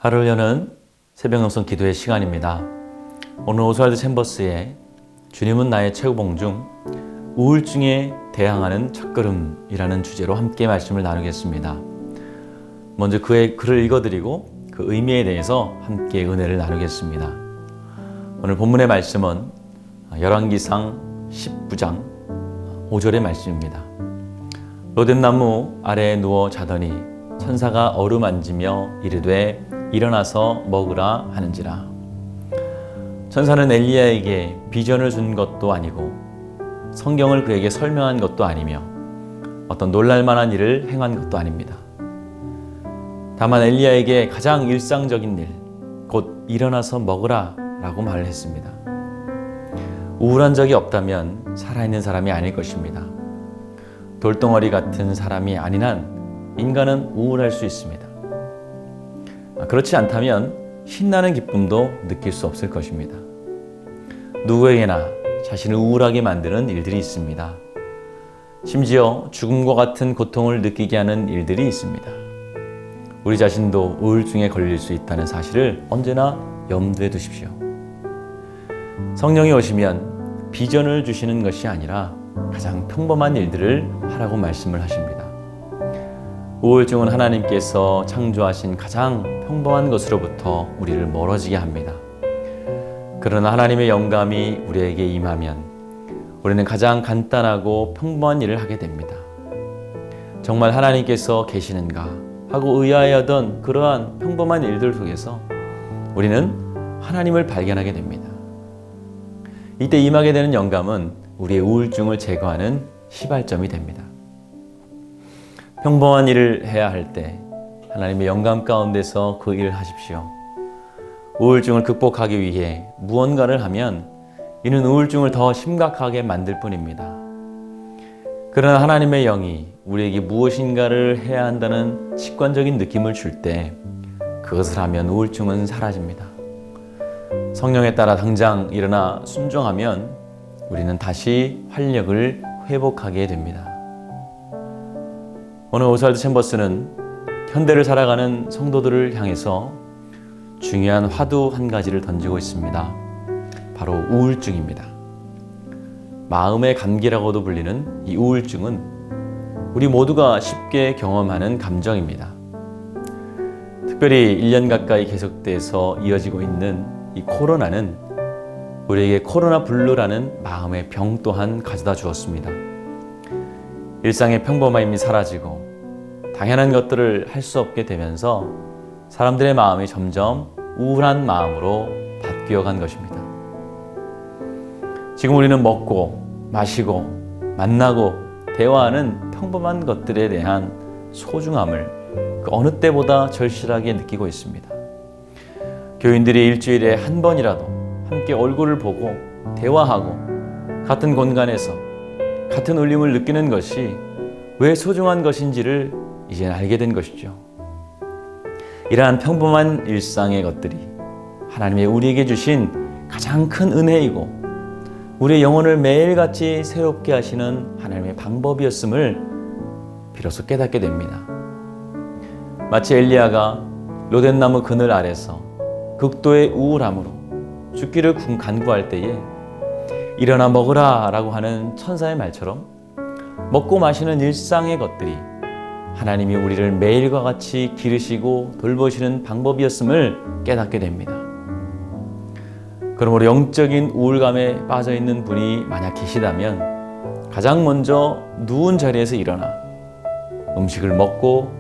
하루를 여는 새벽 영성 기도의 시간입니다. 오늘 오스왈드 챔버스의 주님은 나의 최고봉 중 우울증에 대항하는 첫걸음이라는 주제로 함께 말씀을 나누겠습니다. 먼저 그의 글을 읽어드리고 그 의미에 대해서 함께 은혜를 나누겠습니다. 오늘 본문의 말씀은 열왕기상 19장 5절의 말씀입니다. 로뎀나무 아래에 누워 자더니 천사가 어루만지며 이르되 일어나서 먹으라 하는지라. 천사는 엘리야에게 비전을 준 것도 아니고 성경을 그에게 설명한 것도 아니며 어떤 놀랄만한 일을 행한 것도 아닙니다. 다만 엘리야에게 가장 일상적인 일, 곧 일어나서 먹으라 라고 말을 했습니다. 우울한 적이 없다면 살아있는 사람이 아닐 것입니다. 돌덩어리 같은 사람이 아닌 한 인간은 우울할 수 있습니다. 그렇지 않다면 신나는 기쁨도 느낄 수 없을 것입니다. 누구에게나 자신을 우울하게 만드는 일들이 있습니다. 심지어 죽음과 같은 고통을 느끼게 하는 일들이 있습니다. 우리 자신도 우울증에 걸릴 수 있다는 사실을 언제나 염두에 두십시오. 성령이 오시면 비전을 주시는 것이 아니라 가장 평범한 일들을 하라고 말씀을 하십니다. 우울증은 하나님께서 창조하신 가장 평범한 것으로부터 우리를 멀어지게 합니다. 그러나 하나님의 영감이 우리에게 임하면 우리는 가장 간단하고 평범한 일을 하게 됩니다. 정말 하나님께서 계시는가 하고 의아해하던 그러한 평범한 일들 속에서 우리는 하나님을 발견하게 됩니다. 이때 임하게 되는 영감은 우리의 우울증을 제거하는 시발점이 됩니다. 평범한 일을 해야 할 때 하나님의 영감 가운데서 그 일을 하십시오. 우울증을 극복하기 위해 무언가를 하면 이는 우울증을 더 심각하게 만들 뿐입니다. 그러나 하나님의 영이 우리에게 무엇인가를 해야 한다는 직관적인 느낌을 줄 때 그것을 하면 우울증은 사라집니다. 성령에 따라 당장 일어나 순종하면 우리는 다시 활력을 회복하게 됩니다. 오늘 오스왈드 챔버스는 현대를 살아가는 성도들을 향해서 중요한 화두 한 가지를 던지고 있습니다. 바로 우울증입니다. 마음의 감기라고도 불리는 이 우울증은 우리 모두가 쉽게 경험하는 감정입니다. 특별히 1년 가까이 계속돼서 이어지고 있는 이 코로나는 우리에게 코로나 블루라는 마음의 병 또한 가져다 주었습니다. 일상의 평범함이 사라지고 당연한 것들을 할 수 없게 되면서 사람들의 마음이 점점 우울한 마음으로 바뀌어간 것입니다. 지금 우리는 먹고 마시고 만나고 대화하는 평범한 것들에 대한 소중함을 그 어느 때보다 절실하게 느끼고 있습니다. 교인들이 일주일에 한 번이라도 함께 얼굴을 보고 대화하고 같은 공간에서 같은 울림을 느끼는 것이 왜 소중한 것인지를 이제 알게 된 것이죠. 이러한 평범한 일상의 것들이 하나님의 우리에게 주신 가장 큰 은혜이고 우리의 영혼을 매일같이 새롭게 하시는 하나님의 방법이었음을 비로소 깨닫게 됩니다. 마치 엘리야가 로뎀나무 그늘 아래서 극도의 우울함으로 죽기를 간구할 때에 일어나 먹으라 라고 하는 천사의 말처럼 먹고 마시는 일상의 것들이 하나님이 우리를 매일과 같이 기르시고 돌보시는 방법이었음을 깨닫게 됩니다. 그러므로 영적인 우울감에 빠져있는 분이 만약 계시다면 가장 먼저 누운 자리에서 일어나 음식을 먹고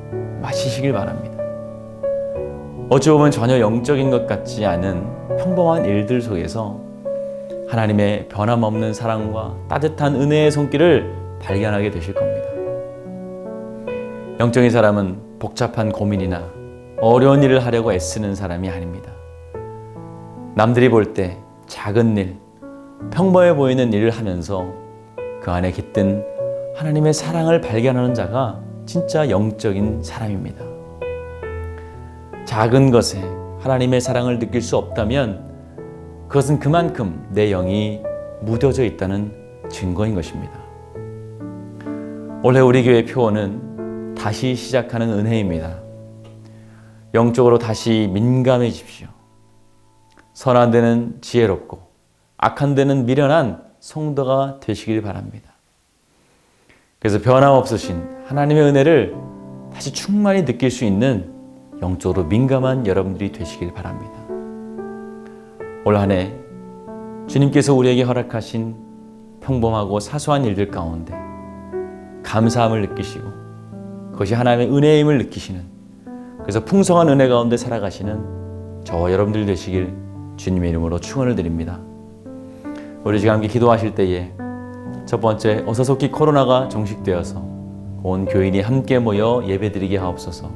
마시시길 바랍니다. 어찌 보면 전혀 영적인 것 같지 않은 평범한 일들 속에서 하나님의 변함없는 사랑과 따뜻한 은혜의 손길을 발견하게 되실 겁니다. 영적인 사람은 복잡한 고민이나 어려운 일을 하려고 애쓰는 사람이 아닙니다. 남들이 볼 때 작은 일, 평범해 보이는 일을 하면서 그 안에 깃든 하나님의 사랑을 발견하는 자가 진짜 영적인 사람입니다. 작은 것에 하나님의 사랑을 느낄 수 없다면 그것은 그만큼 내 영이 무뎌져 있다는 증거인 것입니다. 올해 우리 교회 표어는 다시 시작하는 은혜입니다. 영적으로 다시 민감해지십시오. 선한 데는 지혜롭고 악한 데는 미련한 성도가 되시길 바랍니다. 그래서 변함없으신 하나님의 은혜를 다시 충만히 느낄 수 있는 영적으로 민감한 여러분들이 되시길 바랍니다. 올 한 해 주님께서 우리에게 허락하신 평범하고 사소한 일들 가운데 감사함을 느끼시고 그것이 하나님의 은혜임을 느끼시는, 그래서 풍성한 은혜 가운데 살아가시는 저와 여러분들 되시길 주님의 이름으로 축원을 드립니다. 우리 지금 함께 기도하실 때에 첫 번째, 어서속히 코로나가 종식되어서 온 교인이 함께 모여 예배드리게 하옵소서.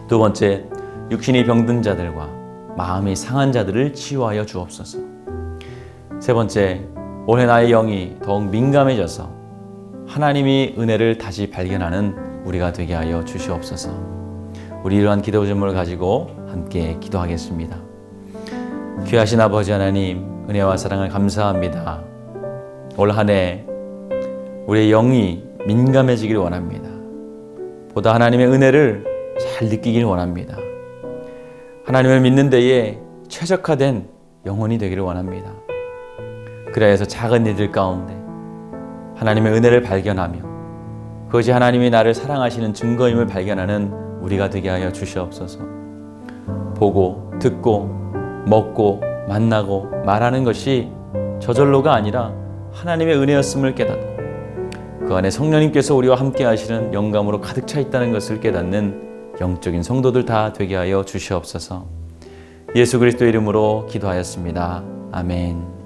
두 번째, 육신이 병든 자들과 마음이 상한 자들을 치유하여 주옵소서. 세 번째, 올해 나의 영이 더욱 민감해져서 하나님이 은혜를 다시 발견하는 우리가 되게 하여 주시옵소서. 우리 이러한 기도 제목을 가지고 함께 기도하겠습니다. 귀하신 아버지 하나님, 은혜와 사랑을 감사합니다. 올 한 해 우리의 영이 민감해지길 원합니다. 보다 하나님의 은혜를 잘 느끼길 원합니다. 하나님을 믿는 데에 최적화된 영혼이 되기를 원합니다. 그래서 작은 일들 가운데 하나님의 은혜를 발견하며 그것이 하나님이 나를 사랑하시는 증거임을 발견하는 우리가 되게 하여 주시옵소서. 보고 듣고 먹고 만나고 말하는 것이 저절로가 아니라 하나님의 은혜였음을 깨닫고 그 안에 성령님께서 우리와 함께 하시는 영감으로 가득 차 있다는 것을 깨닫는 영적인 성도들 다 되게 하여 주시옵소서. 예수 그리스도 이름으로 기도하였습니다. 아멘.